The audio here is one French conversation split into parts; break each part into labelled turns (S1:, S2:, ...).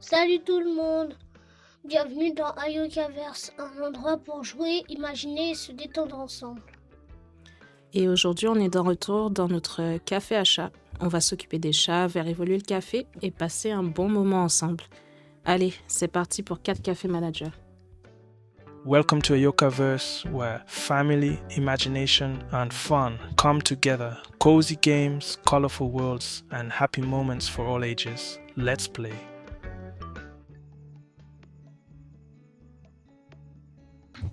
S1: Salut tout le monde, bienvenue dans Ayokaverse, un endroit pour jouer, imaginer et se détendre ensemble.
S2: Et aujourd'hui, on est de retour dans notre café à chats. On va s'occuper des chats, faire évoluer le café et passer un bon moment ensemble. Allez, c'est parti pour 4 cafés managers.
S3: Welcome to Ayokaverse, where family, imagination, and fun come together. Cozy games, colorful worlds, and happy moments for all ages. Let's play.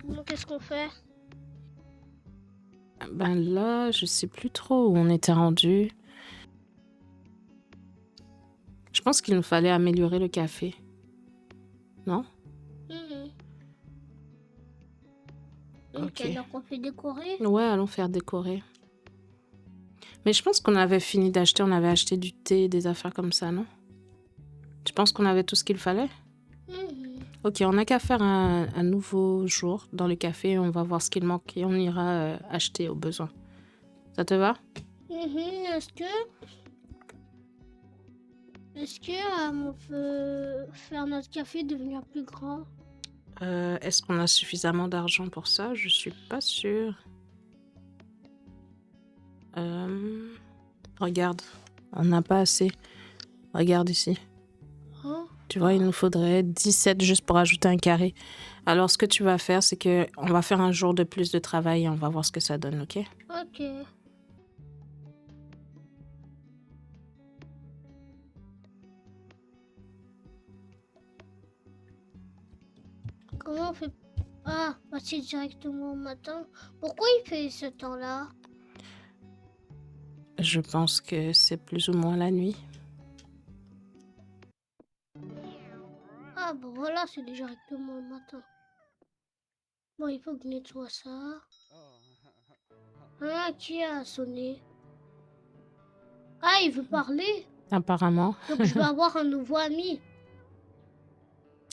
S1: Donc qu'est-ce qu'on fait?
S2: Ben là, je sais plus trop où on était rendu. Je pense qu'il nous fallait améliorer le café. Non?
S1: Ok, alors on fait décorer?
S2: Ouais, allons faire décorer. Mais je pense qu'on avait fini d'acheter, on avait acheté du thé, des affaires comme ça, non? Tu penses qu'on avait tout ce qu'il fallait? Ok, on n'a qu'à faire un nouveau jour dans le café, on va voir ce qu'il manque et on ira acheter au besoin. Ça te va?
S1: Est-ce que on peut faire notre café devenir plus grand?
S2: Est-ce qu'on a suffisamment d'argent pour ça? Je suis pas sûre. Regarde, on n'a pas assez. Regarde ici.
S1: Oh.
S2: Tu vois, il nous faudrait 17 juste pour ajouter un carré. Alors, ce que tu vas faire, c'est que on va faire un jour de plus de travail et on va voir ce que ça donne, ok?
S1: Ok. Comment on fait? Ah, passer directement au matin. Pourquoi il fait ce temps-là?
S2: Je pense que c'est plus ou moins la nuit.
S1: Ah, bon voilà, c'est directement le matin. Bon, il faut que je nettoie ça. Ah, qui a sonné? Ah, il veut parler.
S2: Apparemment.
S1: Donc je vais avoir un nouveau ami.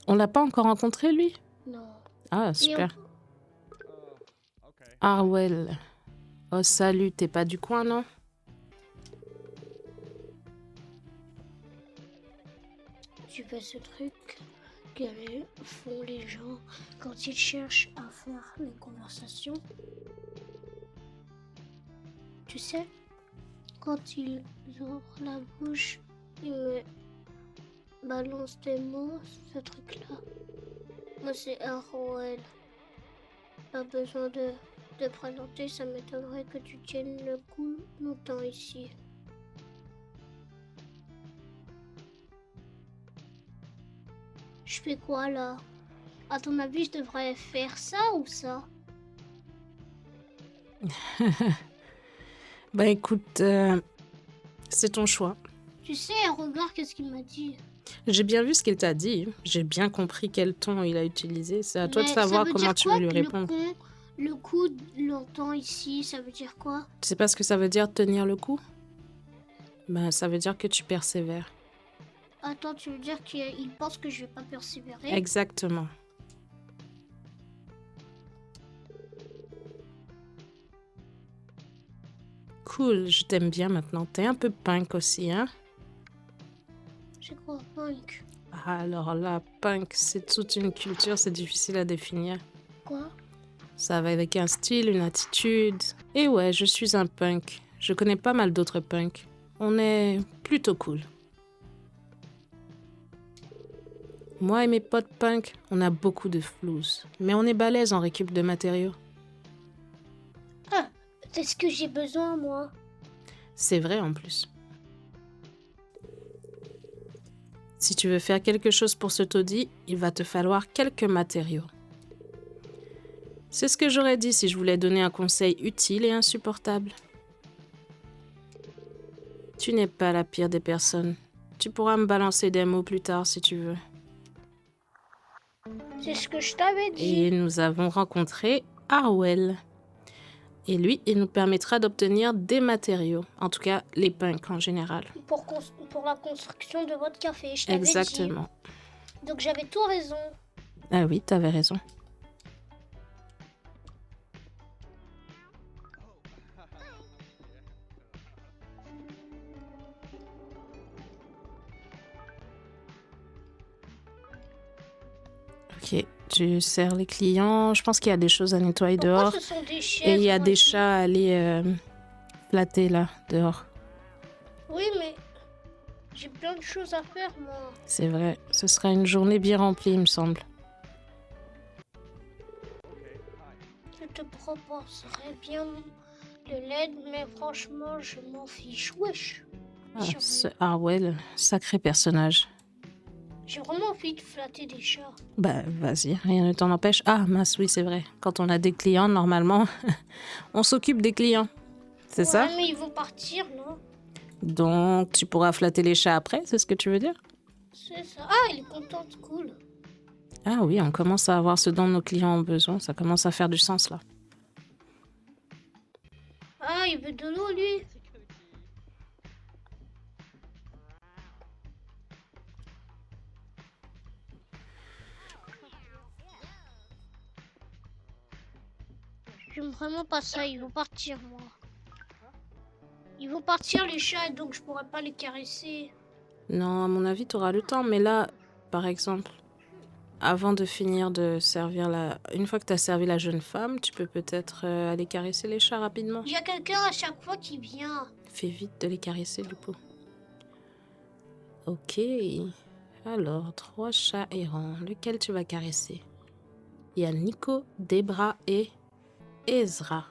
S2: On l'a pas encore rencontré, lui?
S1: Non.
S2: Ah, super. Arwell. Oh, salut, t'es pas du coin, non?
S1: Tu fais ce truc que font les gens quand ils cherchent à faire les conversations. Tu sais, quand ils ouvrent la bouche, ils me balancent des mots, ce truc-là. Moi, c'est Arwell. Pas besoin de présenter, ça m'étonnerait que tu tiennes le coup longtemps ici. Je fais quoi là? À ton avis, je devrais faire ça ou ça?
S2: Bah écoute, c'est ton choix.
S1: Tu sais, regarde qu'est-ce qu'il m'a dit.
S2: J'ai bien vu ce qu'il t'a dit. J'ai bien compris quel ton il a utilisé. C'est à toi de
S1: Mais
S2: savoir
S1: ça veut
S2: comment
S1: dire
S2: tu
S1: quoi,
S2: veux lui répondre.
S1: Le coup longtemps ici, ça veut dire quoi?
S2: Tu sais pas ce que ça veut dire tenir le coup? Bah ça veut dire que tu persévères.
S1: Attends, tu veux dire qu'il pense que je vais pas persévérer?
S2: Exactement. Cool, je t'aime bien maintenant. T'es un peu punk aussi, hein?
S1: C'est quoi, punk?
S2: Ah, alors là, punk, c'est toute une culture, c'est difficile à définir.
S1: Quoi?
S2: Ça va avec un style, une attitude. Et ouais, je suis un punk. Je connais pas mal d'autres punks. On est plutôt cool. Moi et mes potes punk, on a beaucoup de flouze. Mais on est balèze en récup de matériaux.
S1: Ah, c'est ce que j'ai besoin, moi.
S2: C'est vrai en plus. Si tu veux faire quelque chose pour ce taudis, il va te falloir quelques matériaux. C'est ce que j'aurais dit si je voulais donner un conseil utile et insupportable. Tu n'es pas la pire des personnes. Tu pourras me balancer des mots plus tard si tu veux.
S1: C'est ce que je t'avais dit.
S2: Et nous avons rencontré Arwell. Et lui, il nous permettra d'obtenir des matériaux. En tout cas, les punks en général.
S1: Pour la construction de votre café, je t'avais dit.
S2: Exactement.
S1: Donc j'avais tout raison.
S2: Ah oui, t'avais raison. Ok, tu sers les clients. Je pense qu'il y a des choses à nettoyer
S1: Pourquoi
S2: dehors.
S1: ce sont des chaises?
S2: Et il y a
S1: moi,
S2: des
S1: ici
S2: chats à aller flatter là, dehors.
S1: Oui, mais j'ai plein de choses à faire, moi.
S2: C'est vrai, ce sera une journée bien remplie, il me semble.
S1: Je te proposerais bien de l'aide, mais franchement, je m'en fiche. Wesh.
S2: Ce Harwell, sacré personnage.
S1: J'ai vraiment envie de flatter des chats.
S2: Bah, vas-y, rien ne t'en empêche. Ah, mince, oui, c'est vrai. Quand on a des clients, normalement, on s'occupe des clients. C'est ça?
S1: Mais ils vont partir, non?
S2: Donc, tu pourras flatter les chats après, c'est ce que tu veux dire?
S1: C'est ça. Ah, elle est contente, cool.
S2: Ah oui, on commence à avoir ce dont nos clients ont besoin. Ça commence à faire du sens, là.
S1: Ah, il veut de l'eau, lui. J'aime vraiment pas ça, ils vont partir, moi. Ils vont partir, les chats, donc je pourrais pas les caresser.
S2: Non, à mon avis, tu auras le temps. Mais là, par exemple, avant de finir de servir la... Une fois que tu as servi la jeune femme, tu peux peut-être aller caresser les chats rapidement.
S1: Il y a quelqu'un à chaque fois qui vient.
S2: Fais vite de les caresser, du coup. Ok. Alors, 3 chats errants. Lequel tu vas caresser? Il y a Nico, Debra et Ezra.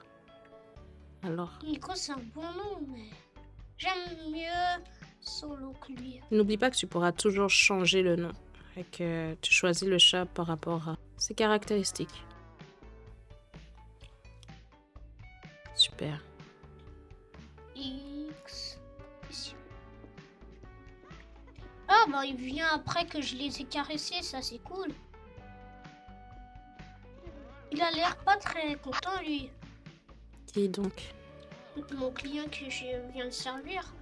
S2: Alors,
S1: Nico, c'est un bon nom, mais j'aime mieux Solo que lui.
S2: n'oublie pas que tu pourras toujours changer le nom. Et que tu choisis le chat par rapport à ses caractéristiques. Super.
S1: X. Ici. Ah, bah, il vient après que je les ai caressés, ça c'est cool. Il a l'air pas très content, lui.
S2: Qui donc?
S1: Mon client que je viens de servir.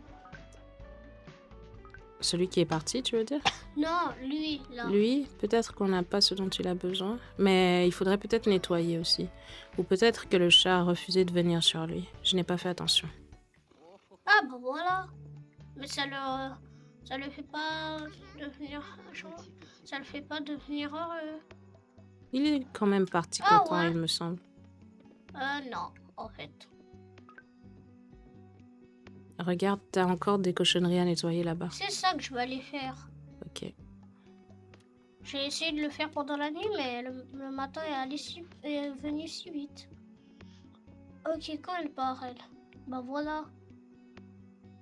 S2: Celui qui est parti, tu veux dire?
S1: Non, lui, là.
S2: Lui, peut-être qu'on n'a pas ce dont il a besoin, mais il faudrait peut-être nettoyer aussi. Ou peut-être que le chat a refusé de venir sur lui. Je n'ai pas fait attention.
S1: Ah, bah voilà. Mais ça le fait pas devenir... Ça le fait pas devenir heureux.
S2: Il est quand même parti
S1: Ah,
S2: content,
S1: ouais.
S2: il me semble.
S1: Non, en fait.
S2: Regarde, t'as encore des cochonneries à nettoyer là-bas.
S1: C'est ça que je vais aller faire.
S2: Ok.
S1: J'ai essayé de le faire pendant la nuit, mais le matin est venu si vite. Ok, quand elle part, elle? Bah voilà.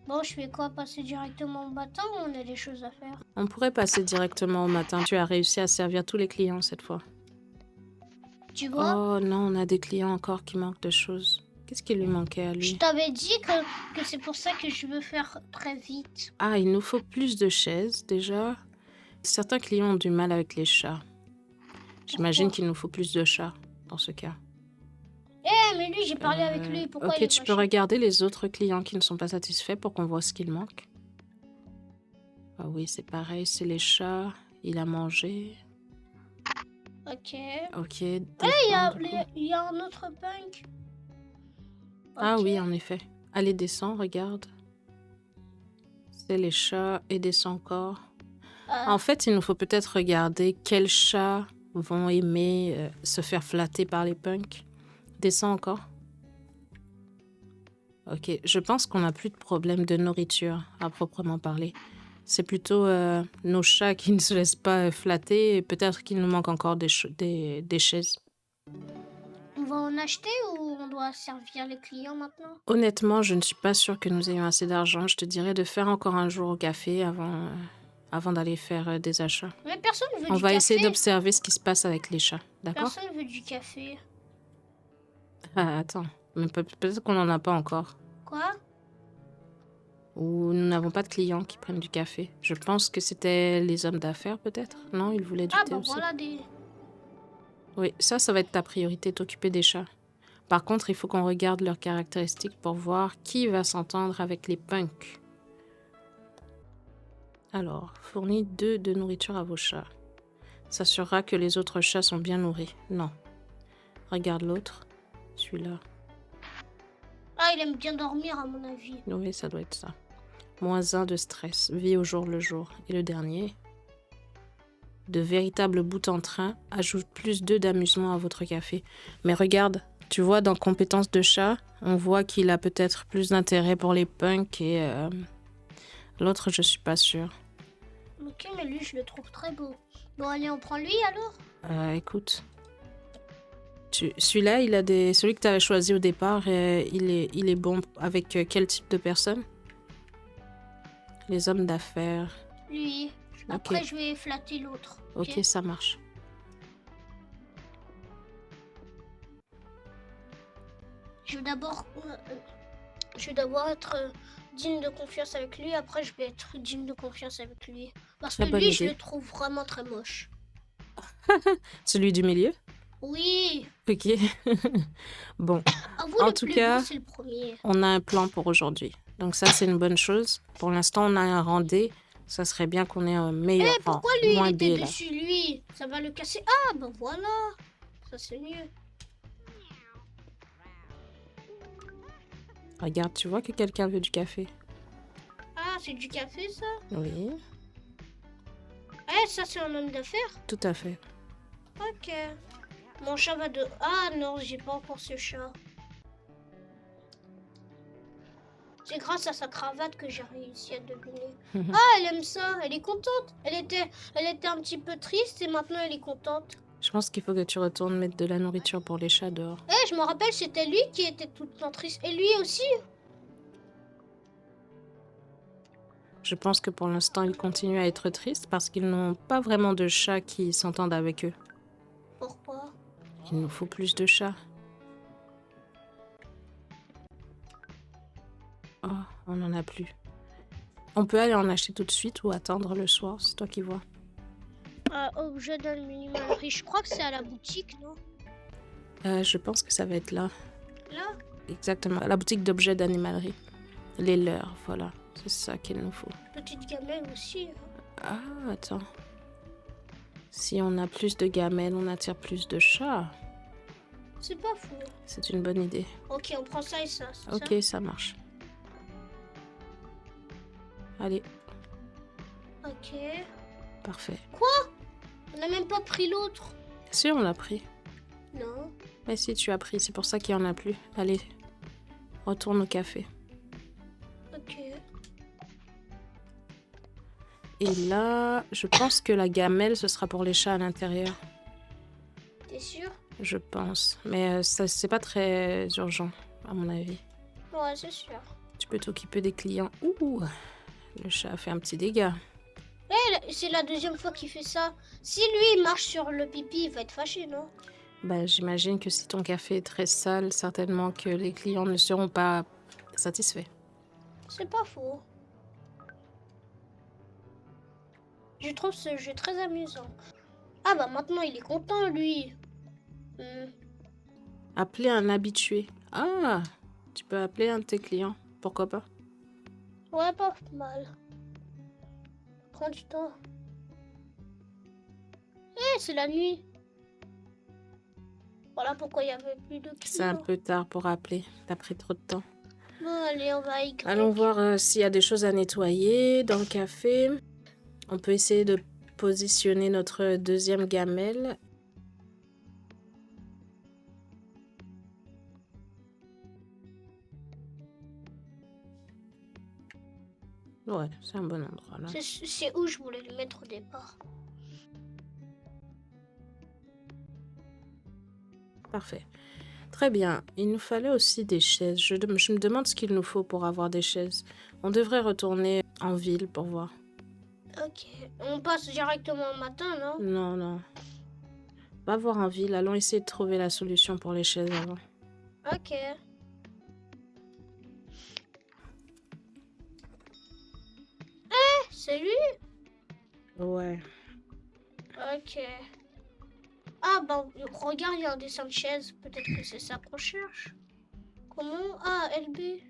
S1: Bon, je fais quoi? Passer directement au matin ou on a des choses à faire?
S2: On pourrait passer directement au matin. Tu as réussi à servir tous les clients cette fois.
S1: Tu vois?
S2: Oh non, on a des clients encore qui manquent de choses. Qu'est-ce qui lui manquait à
S1: Je
S2: lui?
S1: t'avais dit que c'est pour ça que je veux faire très vite.
S2: Ah, il nous faut plus de chaises déjà. Certains clients ont du mal avec les chats. J'imagine
S1: Pourquoi?
S2: qu'il nous faut plus de chats dans ce cas.
S1: Mais lui, j'ai parlé avec lui. Pourquoi
S2: Ok,
S1: il est
S2: tu peux
S1: fâché?
S2: regarder les autres clients qui ne sont pas satisfaits pour qu'on voit ce qu'il manque. Ah oui, c'est pareil, c'est les chats. Il a mangé.
S1: Ok.
S2: Ok.
S1: Il y a un autre punk.
S2: Ah
S1: Ok.
S2: oui, en effet. Allez, descends, regarde. C'est les chats et descends encore. En fait, il nous faut peut-être regarder quels chats vont aimer se faire flatter par les punks. Descends encore. Ok, je pense qu'on n'a plus de problème de nourriture à proprement parler. C'est plutôt nos chats qui ne se laissent pas flatter et peut-être qu'il nous manque encore des chaises.
S1: On va en acheter ou on doit servir les clients maintenant?
S2: Honnêtement, je ne suis pas sûre que nous ayons assez d'argent. Je te dirais de faire encore un jour au café avant d'aller faire des achats.
S1: Mais personne veut
S2: On
S1: du
S2: va
S1: café.
S2: essayer d'observer ce qui se passe avec les chats, d'accord?
S1: Personne veut du café.
S2: Ah, attends, mais peut-être qu'on n'en a pas encore.
S1: Quoi?
S2: Ou nous n'avons pas de clients qui prennent du café. Je pense que c'était les hommes d'affaires, peut-être. Non, ils voulaient du
S1: Ah
S2: thé
S1: bah
S2: aussi.
S1: voilà des...
S2: Oui, ça va être ta priorité, t'occuper des chats. Par contre, il faut qu'on regarde leurs caractéristiques pour voir qui va s'entendre avec les punks. Alors, fournis 2 de nourriture à vos chats. S'assurera que les autres chats sont bien nourris. Non. Regarde l'autre. Celui-là.
S1: Ah, il aime bien dormir à mon avis.
S2: Oui, ça doit être ça. -1 de stress. Vie au jour le jour. Et le dernier. de véritables bouts en train ajoutent plus d'œufs d'amusement à votre café. Mais regarde, tu vois, dans compétences de chat, on voit qu'il a peut-être plus d'intérêt pour les punks et l'autre, je suis pas sûre.
S1: Ok, mais lui, je le trouve très beau. Bon, allez, on prend lui alors.
S2: Écoute, celui-là, celui que tu avais choisi au départ, il est bon avec quel type de personne? Les hommes d'affaires.
S1: Lui. Après, je vais flatter l'autre.
S2: Ok, ça marche.
S1: Je vais d'abord être digne de confiance avec lui. Après, je vais être digne de confiance avec lui. Parce que lui, je le trouve vraiment très moche.
S2: Celui du milieu?
S1: Oui.
S2: Ok. Bon.
S1: En tout cas, beau, c'est le premier.
S2: On a un plan pour aujourd'hui. Donc ça, c'est une bonne chose. Pour l'instant, on a un rendez. Ça serait bien qu'on ait un meilleur rang.
S1: Pourquoi lui, il était dessus, lui? Ça va le casser. Ah, ben voilà. Ça, c'est mieux.
S2: Regarde, tu vois que quelqu'un veut du café.
S1: Ah, c'est du café, ça?
S2: Oui.
S1: Ça, c'est un homme d'affaires?
S2: Tout à fait.
S1: Ok. Mon chat va de... Ah non, j'ai pas encore ce chat. C'est grâce à sa cravate que j'ai réussi à deviner. Ah, elle aime ça, elle est contente. Elle était un petit peu triste et maintenant elle est contente.
S2: Je pense qu'il faut que tu retournes mettre de la nourriture pour les chats dehors.
S1: Je me rappelle, c'était lui qui était tout le temps triste. Et lui aussi.
S2: Je pense que pour l'instant, ils continuent à être tristes parce qu'ils n'ont pas vraiment de chats qui s'entendent avec eux.
S1: Pourquoi?
S2: Il nous faut plus de chats. Oh, on n'en a plus. On peut aller en acheter tout de suite ou attendre le soir, c'est toi qui vois.
S1: Objet d'animalerie, je crois que c'est à la boutique, non?
S2: Je pense que ça va être là.
S1: Là?
S2: Exactement, à la boutique d'objets d'animalerie. Les leurs, voilà. C'est ça qu'il nous faut.
S1: Petite gamelle aussi.
S2: Ah, attends. Si on a plus de gamelles, on attire plus de chats.
S1: C'est pas fou.
S2: C'est une bonne idée.
S1: Ok, on prend ça et ça.
S2: Ok, ça marche. Allez.
S1: Ok.
S2: Parfait.
S1: Quoi? On n'a même pas pris l'autre.
S2: Si, on l'a pris.
S1: Non.
S2: Mais si, tu as pris. C'est pour ça qu'il n'y en a plus. Allez, retourne au café.
S1: Ok.
S2: Et là, je pense que la gamelle, ce sera pour les chats à l'intérieur.
S1: T'es sûr?
S2: Je pense. Mais ça, c'est pas très urgent, à mon avis.
S1: Ouais, c'est sûr.
S2: Tu peux t'occuper des clients. Ouh, le chat a fait un petit dégât.
S1: C'est la deuxième fois qu'il fait ça. Si lui, il marche sur le pipi, il va être fâché, non?
S2: Bah, j'imagine que si ton café est très sale, certainement que les clients ne seront pas satisfaits.
S1: C'est pas faux. Je trouve ce jeu très amusant. Ah bah maintenant, il est content, lui.
S2: Appeler un habitué. Ah, tu peux appeler un de tes clients. Pourquoi pas?
S1: Ouais, pas mal. Prends du temps. C'est la nuit. Voilà pourquoi il n'y avait plus de clients.
S2: C'est un peu tard pour appeler. T'as pris trop de temps.
S1: Bon, allez, on va y.
S2: Allons voir s'il y a des choses à nettoyer dans le café. On peut essayer de positionner notre deuxième gamelle. Ouais, c'est un bon endroit là.
S1: C'est où je voulais le mettre au départ.
S2: Parfait. Très bien. Il nous fallait aussi des chaises. Je me demande ce qu'il nous faut pour avoir des chaises. On devrait retourner en ville pour voir.
S1: Ok. On passe directement au matin, non?
S2: Non, non. Va voir en ville. Allons essayer de trouver la solution pour les chaises avant.
S1: Ok. C'est lui?
S2: Ouais.
S1: Ok. Ah, bah, regarde, il y a un dessin de chaise. Peut-être que c'est ça qu'on cherche. Comment? Ah, LB.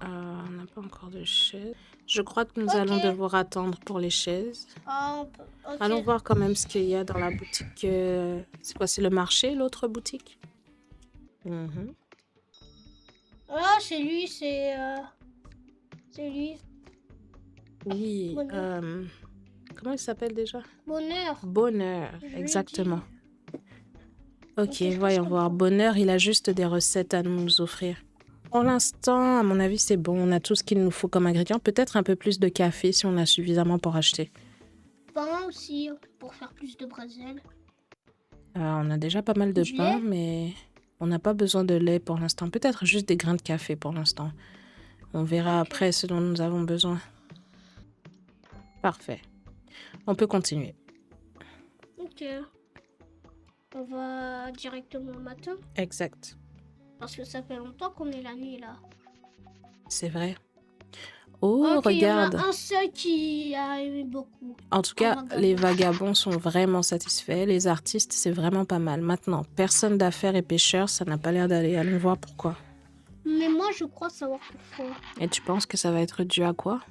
S2: On n'a pas encore de chaises. Je crois que nous allons devoir attendre pour les chaises.
S1: Ah, okay.
S2: Allons voir quand même ce qu'il y a dans la boutique. C'est quoi? C'est le marché, l'autre boutique?
S1: Ah, c'est lui, c'est... C'est lui.
S2: Oui.
S1: Bonheur.
S2: Comment il s'appelle déjà?
S1: Bonheur.
S2: Bonheur,
S1: Je l'ai
S2: exactement. Ok,
S1: je
S2: voyons
S1: comprends.
S2: voir. Bonheur, il a juste des recettes à nous offrir. Pour l'instant, à mon avis, c'est bon. On a tout ce qu'il nous faut comme ingrédient. Peut-être un peu plus de café si on a suffisamment pour acheter.
S1: Pain aussi, pour faire plus de brésil.
S2: On a déjà pas mal de
S1: Du
S2: pain,
S1: lait?
S2: mais on n'a pas besoin de lait pour l'instant. Peut-être juste des grains de café pour l'instant. On verra
S1: Ok.
S2: après ce dont nous avons besoin. Parfait. On peut continuer.
S1: Ok. On va directement au matin.
S2: Exact.
S1: Parce que ça fait longtemps qu'on est la nuit là.
S2: C'est vrai. Oh,
S1: Ok,
S2: regarde.
S1: il y en a un seul qui a aimé beaucoup.
S2: En tout
S1: Un
S2: cas,
S1: vagabond.
S2: les vagabonds sont vraiment satisfaits. Les artistes, c'est vraiment pas mal. Maintenant, personne d'affaires et pêcheurs, ça n'a pas l'air d'aller. Allons voir pourquoi.
S1: Mais moi, je crois savoir pourquoi.
S2: Et tu penses que ça va être dû à quoi?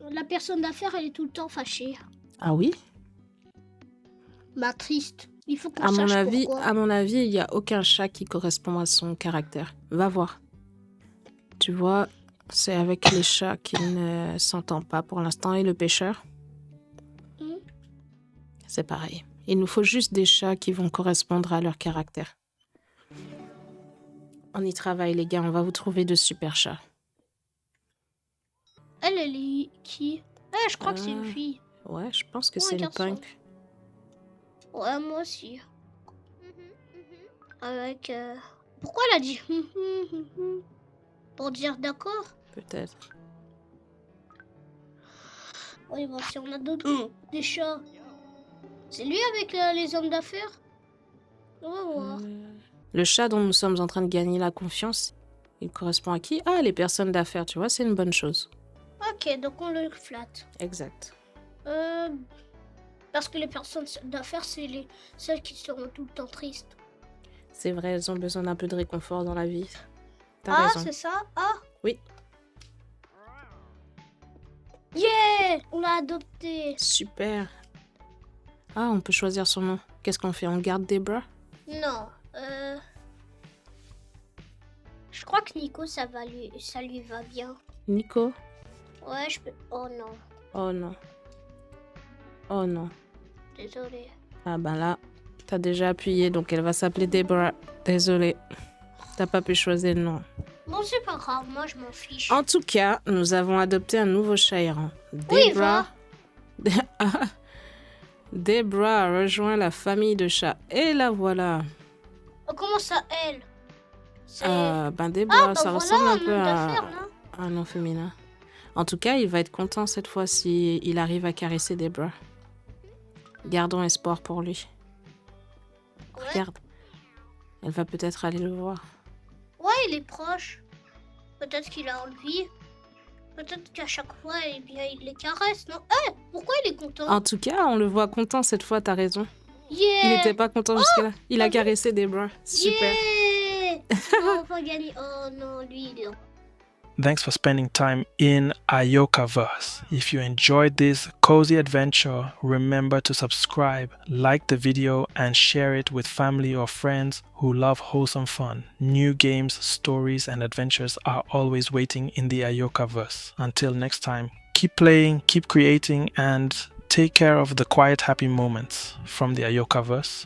S1: La personne d'affaires, elle est tout le temps fâchée.
S2: Ah oui?
S1: Bah, triste. Il faut qu'on
S2: À mon
S1: sache
S2: avis,
S1: pourquoi.
S2: il n'y a aucun chat qui correspond à son caractère. Va voir. Tu vois, c'est avec les chats qu'il ne s'entend pas pour l'instant. Et le pêcheur?
S1: Hmm.
S2: C'est pareil. Il nous faut juste des chats qui vont correspondre à leur caractère. On y travaille, les gars. On va vous trouver de super chats.
S1: Elle est qui? Je crois que c'est une fille.
S2: Ouais, je pense que
S1: Ou un
S2: c'est une
S1: garçon.
S2: punk.
S1: Ouais, moi aussi. Avec... Pourquoi elle a dit pour dire d'accord?
S2: Peut-être.
S1: Oui, bon, si on a d'autres des chats. C'est lui avec les hommes d'affaires? On va voir.
S2: Le chat dont nous sommes en train de gagner la confiance, il correspond à qui? Ah, les personnes d'affaires, tu vois, c'est une bonne chose.
S1: Ok, donc on le flatte.
S2: Exact.
S1: Parce que les personnes d'affaires, c'est celles qui seront tout le temps tristes.
S2: C'est vrai, elles ont besoin d'un peu de réconfort dans la vie. T'as raison.
S1: C'est ça? Ah!
S2: Oui.
S1: Yeah! On l'a adopté.
S2: Super. Ah, on peut choisir son nom. Qu'est-ce qu'on fait? On garde Debra?
S1: Non. Je crois que Nico, ça lui va bien.
S2: Nico?
S1: Ouais, je peux... Oh non.
S2: Oh non. Oh non.
S1: Désolée.
S2: Ah ben là, t'as déjà appuyé, donc elle va s'appeler Debra. Désolée. T'as pas pu choisir le nom.
S1: Bon, c'est pas grave, moi je m'en fiche.
S2: En tout cas, nous avons adopté un nouveau chat errant.
S1: Oui,
S2: Debra. Debra a rejoint la famille de chats. Et la voilà.
S1: Comment ça, elle?
S2: Debra, ça ressemble un peu à
S1: d'affaires, non?
S2: un nom féminin. En tout cas, il va être content cette fois si il arrive à caresser Debra. Gardons espoir pour lui.
S1: Ouais.
S2: Regarde. Elle va peut-être aller le voir.
S1: Ouais, il est proche. Peut-être qu'il a envie. Peut-être qu'à chaque fois, eh bien, il les caresse, non? Pourquoi il est content?
S2: En tout cas, on le voit content cette fois, t'as raison.
S1: Yeah!
S2: Il n'était pas content jusque-là. Il a caressé Debra. Super.
S1: Yeah! On va gagner. Oh non, lui, il est...
S3: Thanks for spending time in Ayokaverse. If you enjoyed this cozy adventure, remember to subscribe, like the video, and share it with family or friends who love wholesome fun. New games, stories, and adventures are always waiting in the Ayokaverse. Until next time, keep playing, keep creating, and take care of the quiet, happy moments from the Ayokaverse.